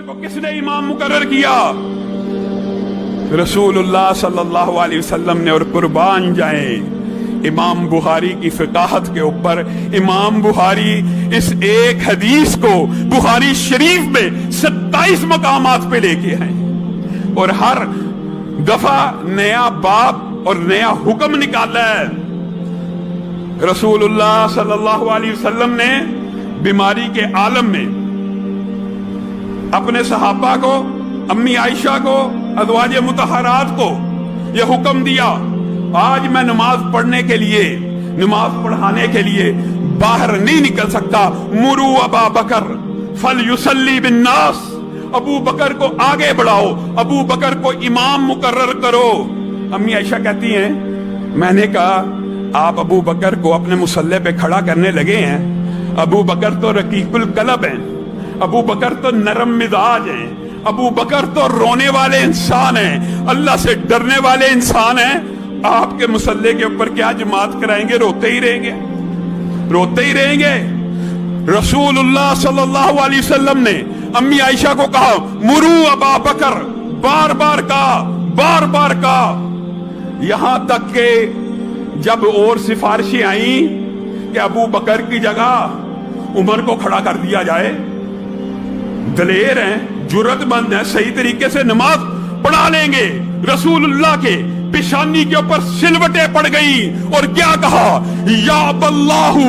को किसने इमाम मुकर्रर किया? रसूलुल्लाह सल्लल्लाहु अलैहि वसल्लम ने। और कुर्बान जाए इमाम बुखारी की फिकाहत के ऊपर। इमाम बुखारी इस एक हदीस को बुखारी शरीफ में 27 मकामात पे लेके आए और हर दफा नया बाब और नया हुक्म निकाला है। रसूलुल्लाह सल्लल्लाहु अलैहि वसल्लम ने बीमारी के आलम में अपने सहाबा को, अम्मी आयशा को, अज़वाज मुतहरात को यह हुक्म दिया, आज मैं नमाज पढ़ने के लिए, नमाज पढ़ाने के लिए बाहर नहीं निकल सकता। मुरू अबा बकर फल युसल्ली बिन नास, अबू बकर को आगे बढ़ाओ, अबू बकर को इमाम मुकर्रर करो। अम्मी आयशा कहती हैं, मैंने कहा आप अबू बकर को अपने मुसल्ले पे खड़ा करने लगे हैं। अबू बकर तो रकीकुल कलब हैं, अबू बकर तो नरम मिजाज हैं, अबू बकर तो रोने वाले इंसान हैं, अल्लाह से डरने वाले इंसान हैं। आपके मुसल्ले के ऊपर क्या जमात कराएंगे? रोते ही रहेंगे, रोते ही रहेंगे। रसूलुल्लाह सल्लल्लाहु अलैहि वसल्लम ने अम्मी आयशा को कहा, मुरू अबा बकर, बार बार कहा, बार बार कहा, यहां तक के जब और सिफारिशें आई कि अबू बकर की जगह उमर को खड़ा कर दिया जाए। दलेर हैं, जुर्रतमंद हैं, सही तरीके से नमाज पढ़ा लेंगे। रसूलुल्लाह के पेशानी के ऊपर सिलवटें पड़ गई और क्या कहा, या बल्लाहु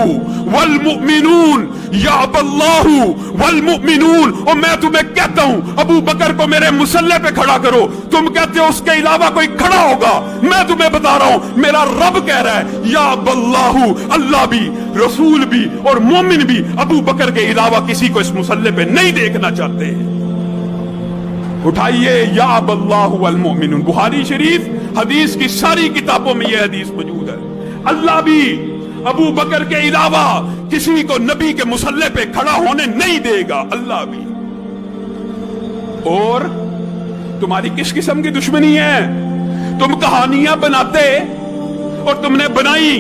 वल मुमिनून, या बल्लाहु वल मुमिनून। और मैं तुम्हें कहता हूं अबू बकर को मेरे मुसल्ले पे खड़ा करो, तुम कहते हो उसके अलावा कोई खड़ा होगा। मैं तुम्हें बता रहा हूं मेरा रब कह रहा है, या बल्लाहु, अल्लाह भी, रसूल भी और मोमिन भी अबू बकर के अलावा किसी को इस मुसल्ले पे नहीं देखना चाहते। उठाइए, या बल्लाहु वल मुमिनून। बुखारी शरीफ हदीस की सारी किताबों में यह हदीस मौजूद है। अल्लाह भी अबू बकर के अलावा किसी को नबी के मुसल्ले पे खड़ा होने नहीं देगा, अल्लाह भी। और तुम्हारी किस किस्म की दुश्मनी है? तुम कहानियां बनाते और तुमने बनाई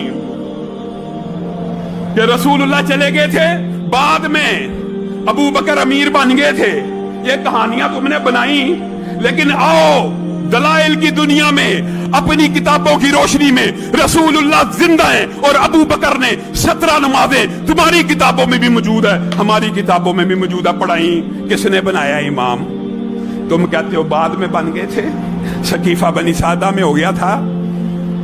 कि रसूलुल्लाह चले गए थे, बाद में अबू बकर अमीर बन गए थे। ये कहानियां तुमने बनाई, लेकिन आओ दलाइल की दुनिया में अपनी किताबों की रोशनी में रसूलुल्लाह जिंदा है और अबू बकर ने 17 नमाजें तुम्हारी किताबों में भी मौजूद है, हमारी किताबों में भी मौजूद है। पढ़ाई किसने बनाया? इमाम। तुम कहते हो बाद में बन गए थे, सकीफा बनी सादा में हो गया था।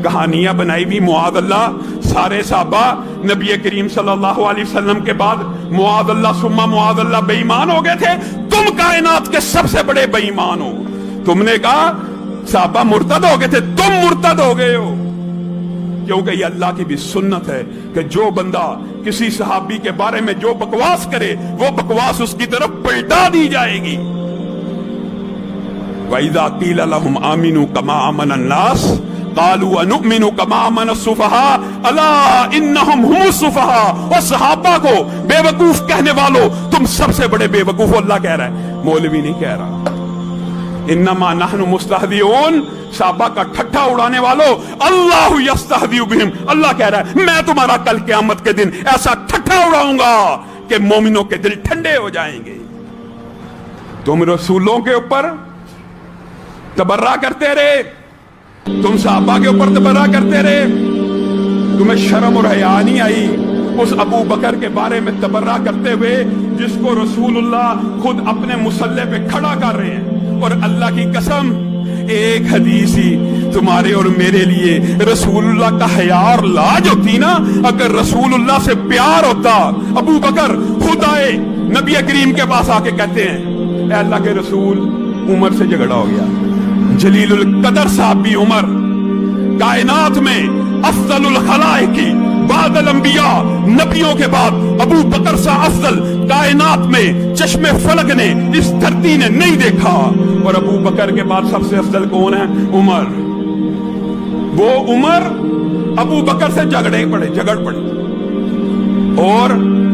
कहानियां बनाई भी, मुआद अल्लाह, सारे साहबा नबी करीम सल्लल्लाहु अलैहि वसल्लम के बाद मुआद अल्लाह सुम्मा मुआद अल्लाह बेईमान हो गए थे। तुम कायनात के सबसे बड़े बेईमान हो। तुमने कहा साहबा मुर्तद हो गए थे, तुम मुर्तद हो गए हो। क्योंकि ये अल्लाह की भी सुन्नत है कि जो बंदा किसी सहाबी के बारे में जो बकवास करे, वो बकवास उसकी तरफ पलटा दी जाएगी। वइज़ा क़ील लहुम आमिनू कमा आमन अन्नास क़ालू अनुमिनु कमा आमन अस्सुफ़हा अला इन्नहुम हुमुस सुफ़हा। और सहाबा को बेवकूफ कहने वालों, तुम सबसे बड़े बेवकूफ। अल्लाह कह रहा है, मौलवी नहीं कह रहा। इन्नमा नहनु मुस्तहज़िऊन, साहबा का ठट्ठा उड़ाने वालों, अल्लाहु यस्तहज़िउ बिहिम। अल्लाह कह रहा है, मैं तुम्हारा कल क़यामत के दिन ऐसा ठट्ठा उड़ाऊंगा कि मोमिनों के दिल ठंडे हो जाएंगे। तुम रसूलों के ऊपर तबर्रा करते रहे, तुम साहबा के ऊपर तबर्रा करते रहे, तुम्हें शर्म और हया नहीं आई उस अबू बकर के बारे में तबर्रा करते हुए जिसको रसूलुल्लाह खुद अपने मुसल्ले पे खड़ा कर रहे हैं। और अल्लाह की कसम, एक हदीस ही तुम्हारे और मेरे लिए रसूलुल्लाह का हया और लाज होती ना। अगर रसूलुल्लाह से प्यार होता, अबू बकर खुद आए नबी करीम के पास आके कहते हैं, ऐ अल्लाह के रसूल, उमर से झगड़ा हो गया। जलीलुल कदर साहब भी उमर, कायनात में अफजलुल खलाइकी बादल अंबिया, नबियों के बाद अबू बकर सा अफजल कायनात में चश्मे फलक ने, इस धरती ने नहीं देखा। और अबू बकर के बाद सबसे अफजल कौन है? उमर। वो उमर अबू बकर से झगड़ पड़े। और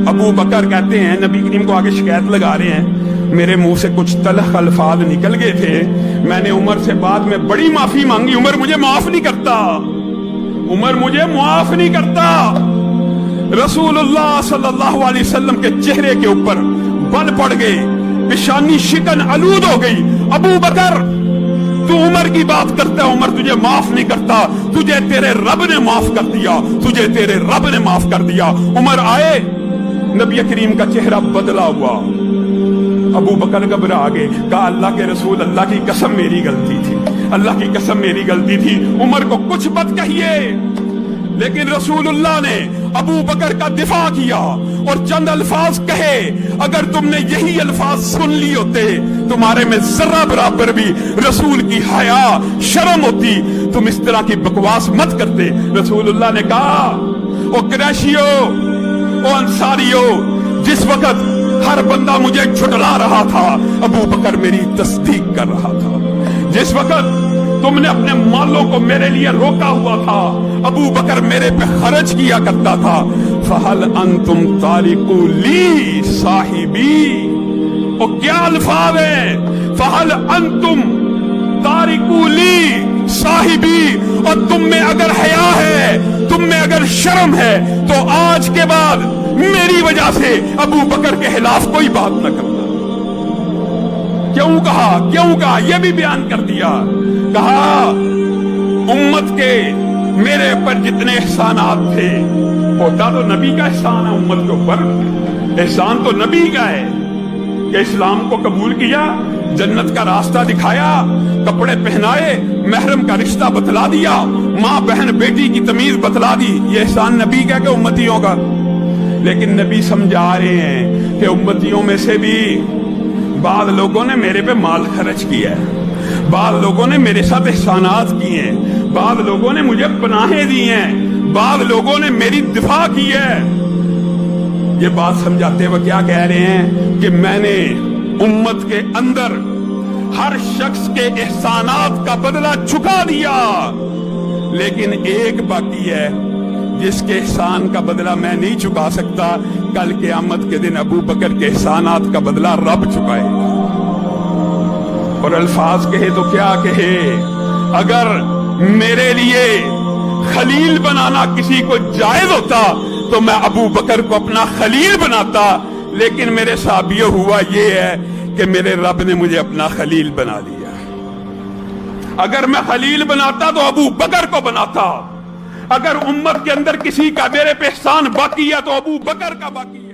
अबू बकर कहते हैं, नबी करीम को आगे शिकायत लगा रहे हैं, मेरे मुंह से कुछ तलख अल्फाज निकल गए थे, मैंने उमर से बाद में बड़ी माफी मांगी, उमर मुझे माफ नहीं करता, उमर मुझे माफ नहीं करता। रसूलुल्लाह सल्लल्लाहु अलैहि वसल्लम के चेहरे के ऊपर बल पड़ गए। पेशानी शिकन आलूद हो गई। अबू बकर तू उमर की बात करता है, उमर तुझे माफ नहीं करता, तुझे तेरे रब ने माफ कर दिया, तुझे तेरे रब ने माफ कर दिया। उमर आए, नबी करीम का चेहरा बदला हुआ। अबू बकर घबरा गए, कहा अल्लाह के रसूल, अल्लाह की कसम मेरी गलती थी, अल्लाह की कसम मेरी गलती थी, उमर को कुछ मत कहिए। लेकिन रसूलुल्लाह ने अबू बकर का दिफा किया और चंद अल्फाज कहे, अगर तुमने यही अल्फाज सुन लिए होते, तुम्हारे में जरा बराबर भी रसूल की हया शर्म होती, तुम इस तरह की बकवास मत करते। रसूलुल्लाह ने कहा, ओ कुरैशियो, ओ अंसारियो, जिस वक्त हर बंदा मुझे झुठला रहा था, अबू बकर मेरी तस्दीक कर रहा था। जिस वक्त तुमने अपने मालों को मेरे लिए रोका हुआ था, अबू बकर मेरे पे खर्च किया करता था। फहल अंतुम तारिकू ली साहिबी, और क्या अल्फाज है, फहल अंतुम तारिकू ली साहिबी, और तुम में अगर हया है, तुम में अगर शर्म है, तो आज के बाद मेरी वजह से अबू बकर के खिलाफ कोई बात न करना। क्यों कहा, क्यों कहा, यह भी बयान कर दिया। कहा उम्मत के मेरे ऊपर जितने एहसानात थे, होता तो नबी का एहसान है उम्मत के ऊपर, एहसान तो नबी का है कि इस्लाम को कबूल किया, जन्नत का रास्ता दिखाया, कपड़े पहनाए, महरम का रिश्ता बतला दिया, माँ बहन बेटी की तमीज बतला दी। ये एहसान नबी का कि उम्मतियों का? लेकिन नबी समझा रहे हैं कि उम्मतियों में से भी बाद लोगों ने मेरे पे माल खर्च किया है, बाद लोगों ने मेरे साथ एहसानात किए हैं, बाद लोगों ने मुझे पनाहें दी हैं, बाद लोगों ने मेरी दिफा की है। ये बात समझाते हुए क्या कह रहे हैं कि मैंने उम्मत के अंदर हर शख्स के एहसानात का बदला चुका दिया, लेकिन एक बाकी है जिसके एहसान का बदला मैं नहीं चुका सकता। कल क़यामत के दिन अबू बकर के एहसानात का बदला रब चुकाएगा। और अल्फाज कहे तो क्या कहे, अगर मेरे लिए खलील बनाना किसी को जायज होता तो मैं अबू बकर को अपना खलील बनाता, लेकिन मेरे साबियो हुआ ये है कि मेरे रब ने मुझे अपना खलील बना दिया। अगर मैं खलील बनाता तो अबू बकर को बनाता, अगर उम्मत के अंदर किसी का मेरे पे एहसान बाकी है तो अबू बकर का बाकी है।